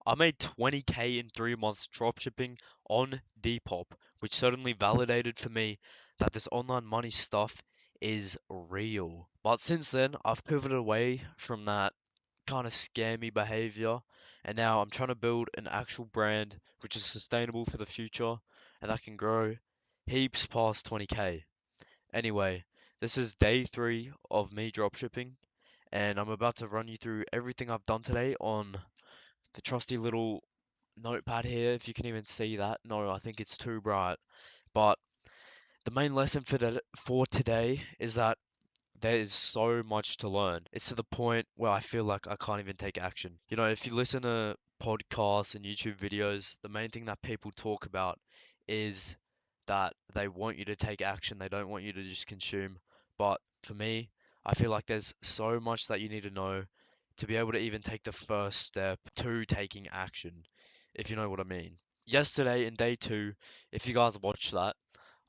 I made 20K in 3 months dropshipping on Depop, which certainly validated for me that this online money stuff is real. But since then, I've pivoted away from that kind of scammy behavior, and now I'm trying to build an actual brand which is sustainable for the future and that can grow heaps past 20K. Anyway, this is day three of me dropshipping, and I'm about to run you through everything I've done today on the trusty little notepad here. If you can even see that. No, I think it's too bright. But the main lesson for today is that there is so much to learn. It's to the point where I feel like I can't even take action. You know, if you listen to podcasts and YouTube videos, the main thing that people talk about is that they want you to take action. They don't want you to just consume. But for me, I feel like there's so much that you need to know to be able to even take the first step to taking action, if you know what I mean. Yesterday in day two, if you guys watched that,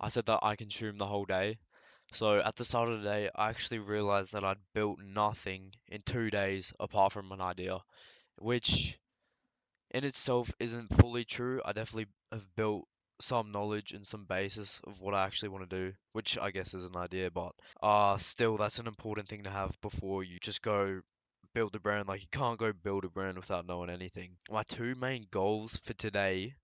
I said that I consumed the whole day. So at the start of the day, I actually realized that I'd built nothing in 2 days apart from an idea, which in itself isn't fully true. I definitely have built some knowledge and some basis of what I actually want to do, which I guess is an idea, but still that's an important thing to have before you just go build a brand. Like you can't go build a brand without knowing anything. My two main goals for today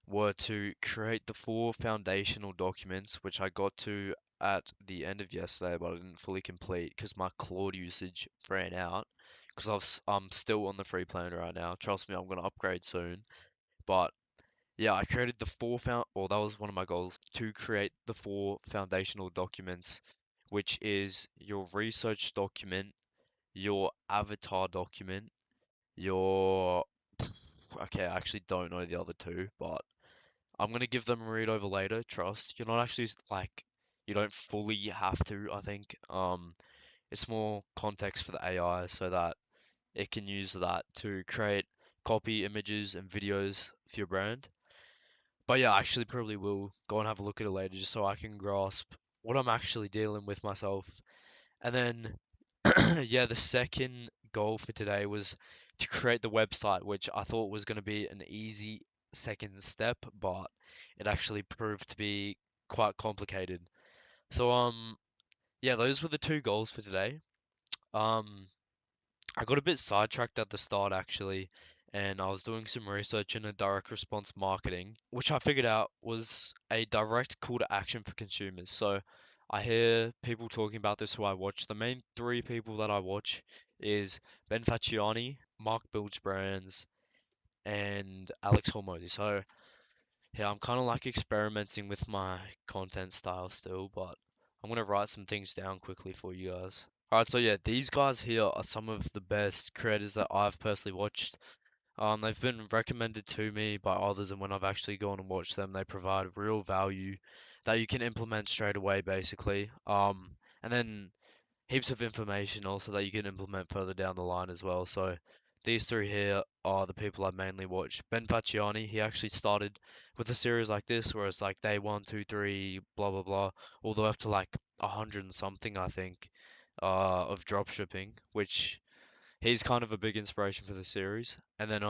were to create the four foundational documents, which I got to at the end of yesterday, but I didn't fully complete because my Claude usage ran out. Because I'm still on the free plan right now. Trust me, I'm gonna upgrade soon. But yeah, I created the or that was one of my goals, to create the four foundational documents, which is your research document, your avatar document, your okay, I actually don't know the other two, but I'm gonna give them a read over later. Trust. You're not actually like you don't fully have to, I think. It's more context for the AI so that it can use that to create copy images and videos for your brand. But yeah, I actually probably will go and have a look at it later just so I can grasp what I'm actually dealing with myself. And then yeah, the second goal for today was to create the website, which I thought was going to be an easy second step, but it actually proved to be quite complicated. So yeah, those were the two goals for today. Um I got a bit sidetracked at the start actually, and I was doing some research into direct response marketing, which I figured out was a direct call to action for consumers. So I hear people talking about this who I watch. The main three people that I watch is Ben Facciani, Mark Builds Brands, and Alex Hormozy. So yeah, I'm kind of like experimenting with my content style still, but I'm gonna write some things down quickly for you guys. Alright, so yeah, these guys here are some of the best creators that I've personally watched. They've been recommended to me by others, and when I've actually gone and watched them, they provide real value that you can implement straight away, basically. And then heaps of information also that you can implement further down the line as well. So these three here are the people I mainly watch. Ben Facciani, he actually started with a series like this, where it's like day one, two, three, blah blah blah, all the way up to like 100 and something, I think, of drop shipping, which he's kind of a big inspiration for the series. And then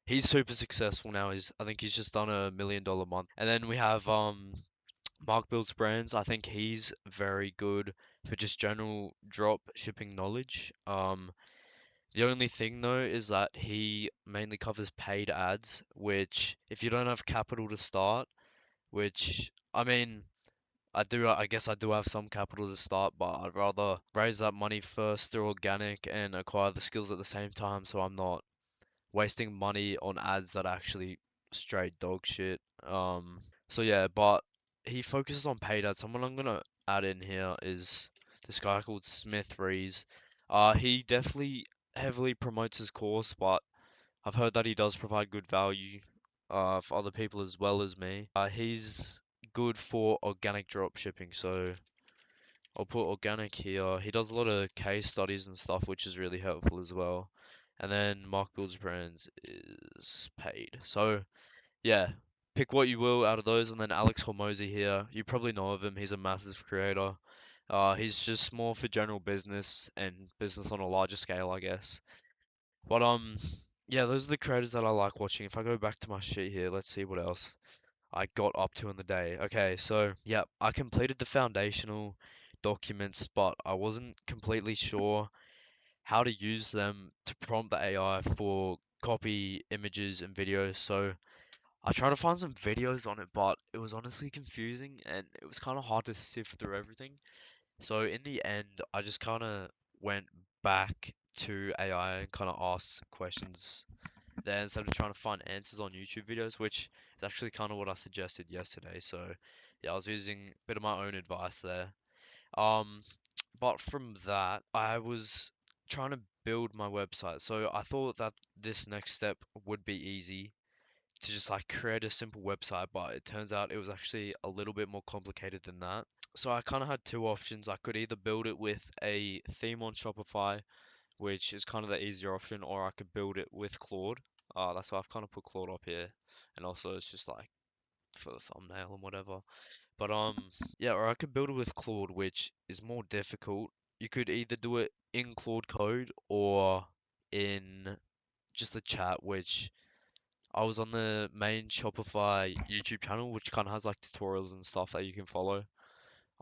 he's super successful now. I think he's just done $1 million month. And then we have Mark Builds Brands. I think he's very good for just general drop shipping knowledge. The only thing though is that he mainly covers paid ads, which if you don't have capital to start, which I mean, I guess I do have some capital to start, but I'd rather raise that money first through organic and acquire the skills at the same time, so I'm not wasting money on ads that are actually straight dog shit. So yeah, but he focuses on paid ads. Someone I'm gonna add in here is this guy called Smith Rees. He definitely heavily promotes his course, but I've heard that he does provide good value for other people as well as me. He's good for organic drop shipping, so I'll put organic here. He does a lot of case studies and stuff, which is really helpful as well. And then Mark Builds Brands is paid. So yeah, pick what you will out of those. And then Alex Hormozy here, you probably know of him. He's a massive creator. He's just more for general business and business on a larger scale, I guess. But Yeah, those are the creators that I like watching. If I go back to my sheet here, let's see what else I got up to in the day. Okay, so yeah, I completed the foundational documents, but I wasn't completely sure how to use them to prompt the AI for copy images and videos. So I tried to find some videos on it, but it was honestly confusing and it was kind of hard to sift through everything. So in the end, I just kind of went back to AI and kind of asked questions there instead of trying to find answers on YouTube videos, which is actually kind of what I suggested yesterday. So yeah, I was using a bit of my own advice there. Um, but from that, I was trying to build my website. So I thought that this next step would be easy to just like create a simple website, but it turns out it was actually a little bit more complicated than that. So I kind of had two options. I could either build it with a theme on Shopify, which is kind of the easier option, or I could build it with Claude. That's why I've kind of put Claude up here, and also it's just like for the thumbnail and whatever. But yeah, or I could build it with Claude, which is more difficult. You could either do it in Claude code or in just a chat, which I was on the main Shopify YouTube channel, which kind of has like tutorials and stuff that you can follow.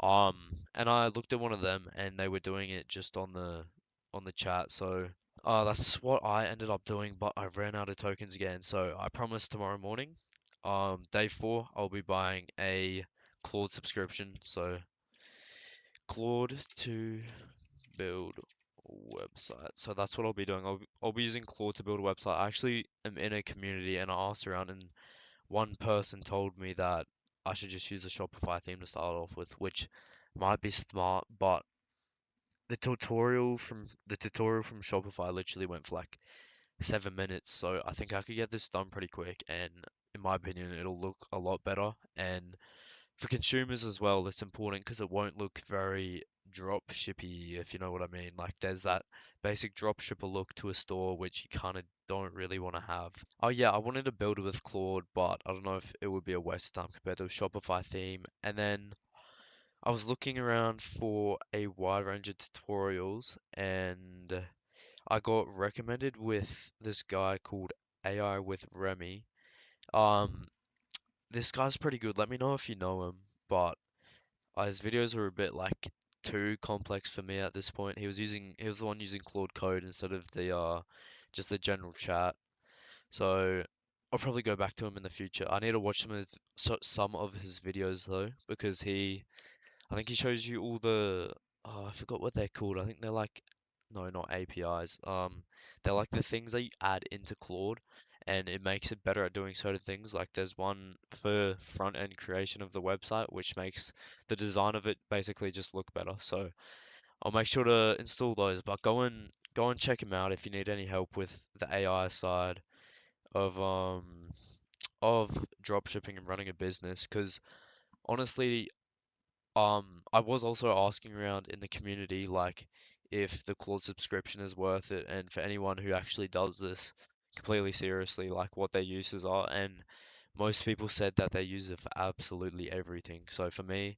And I looked at one of them, and they were doing it just on the chat. So, that's what I ended up doing, but I ran out of tokens again. So I promise tomorrow morning, day four, I'll be buying a Claude subscription. So Claude to build website. So that's what I'll be doing. I'll be using Claude to build a website. I actually am in a community, and I asked around, and one person told me that I should just use a Shopify theme to start off with, which might be smart, but the tutorial from Shopify literally went for like 7 minutes, so I think I could get this done pretty quick, and in my opinion, it'll look a lot better. And for consumers as well, it's important because it won't look very drop shippy, if you know what I mean. Like there's that basic drop shipper look to a store which you kind of don't really want to have. Oh yeah, I wanted to build it with Claude, but I don't know if it would be a waste of time compared to a Shopify theme. And then I was looking around for a wide range of tutorials, and I got recommended with this guy called AI with Remy. Um, this guy's pretty good. Let me know if you know him, but his videos were a bit like too complex for me at this point. He was the one using Claude Code instead of the just the general chat. So I'll probably go back to him in the future. I need to watch some of his videos though, because I think he shows you all the, oh, I forgot what they're called. I think they're like, no, not APIs. They're like the things that you add into Claude, and it makes it better at doing certain things. Like there's one for front end creation of the website, which makes the design of it basically just look better. So I'll make sure to install those. But go and check him out if you need any help with the AI side of of dropshipping and running a business. Because honestly, I was also asking around in the community, like, if the Claude subscription is worth it, and for anyone who actually does this completely seriously, like what their uses are, and most people said that they use it for absolutely everything. So for me,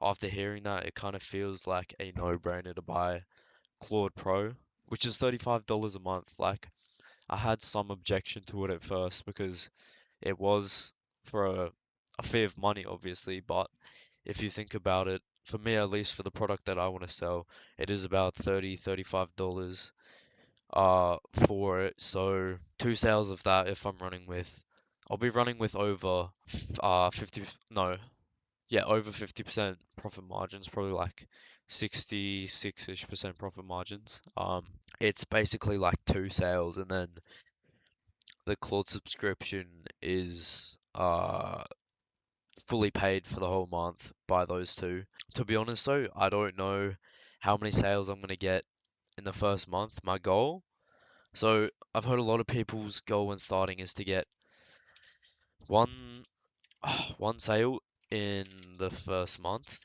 after hearing that, it kind of feels like a no-brainer to buy Claude Pro, which is $35 a month. Like, I had some objection to it at first because it was for a fee of money, obviously, but if you think about it, for me at least, for the product that I want to sell, it is about $35 for it. So two sales of that, if I'm running with, I'll be running with over 50, no, yeah, over 50% profit margins, probably like 66-ish percent profit margins. It's basically like two sales, and then the Claude subscription is fully paid for the whole month by those two. To be honest though, I don't know how many sales I'm gonna get in the first month. My goal. So I've heard a lot of people's goal when starting is to get one one sale in the first month.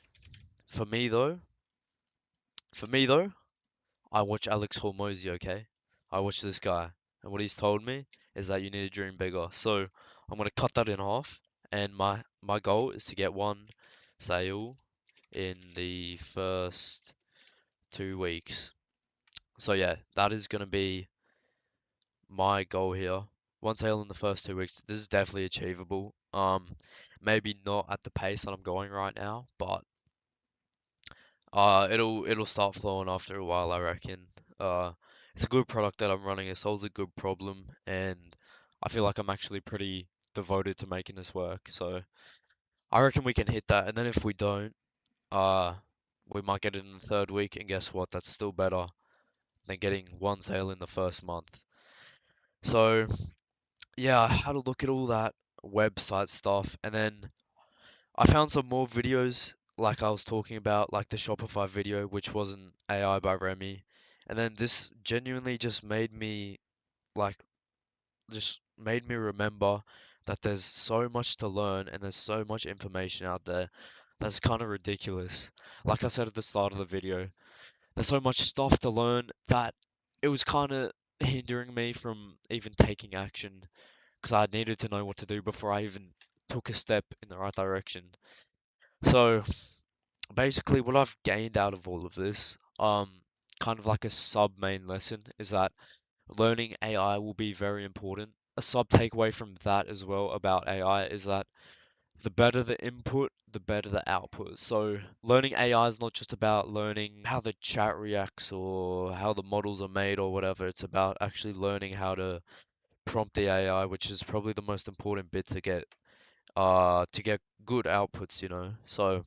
For me though, for me though, I watch Alex Hormozy, okay? I watch this guy, and what he's told me is that you need to dream bigger. So I'm gonna cut that in half, and my goal is to get one sale in the first 2 weeks. So yeah, that is going to be my goal here. One sale in the first 2 weeks. This is definitely achievable. Maybe not at the pace that I'm going right now, but it'll start flowing after a while, I reckon. Uh, it's a good product that I'm running. It solves a good problem, and I feel like I'm actually pretty devoted to making this work. So I reckon we can hit that. And then if we don't, uh, we might get it in the third week. And guess what? That's still better than getting one sale in the first month. So yeah, I had a look at all that website stuff, and then I found some more videos like I was talking about, like the Shopify video, which wasn't AI by Remy. And then this genuinely just made me like just made me remember that there's so much to learn and there's so much information out there that's kind of ridiculous. Like I said at the start of the video, there's so much stuff to learn that it was kind of hindering me from even taking action because I needed to know what to do before I even took a step in the right direction. So basically, what I've gained out of all of this, kind of like a sub main lesson, is that learning AI will be very important. A sub takeaway from that as well about AI is that the better the input, the better the output. So learning AI is not just about learning how the chat reacts or how the models are made or whatever. It's about actually learning how to prompt the AI, which is probably the most important bit to get good outputs, you know. So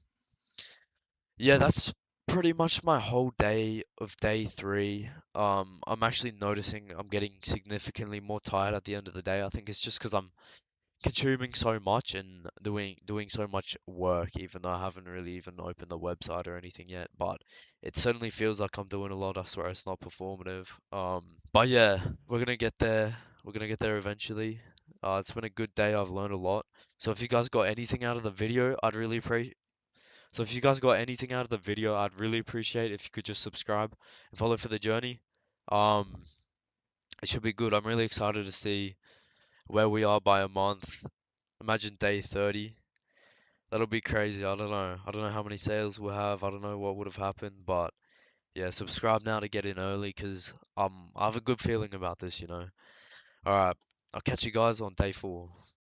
yeah, that's pretty much my whole day of day three. I'm actually noticing I'm getting significantly more tired at the end of the day. I think it's just because I'm consuming so much and doing so much work, even though I haven't really even opened the website or anything yet. But it certainly feels like I'm doing a lot. I swear it's not performative. But yeah, we're gonna get there. We're gonna get there eventually. It's been a good day. I've learned a lot. So if you guys got anything out of the video, I'd really appreciate. So if you guys got anything out of the video, I'd really appreciate if you could just subscribe and follow for the journey. Um, it should be good. I'm really excited to see where we are by a month. Imagine day 30. That'll be crazy. I don't know. I don't know how many sales we'll have. I don't know what would have happened, but yeah, subscribe now to get in early because I have a good feeling about this, you know. All right, I'll catch you guys on day 4.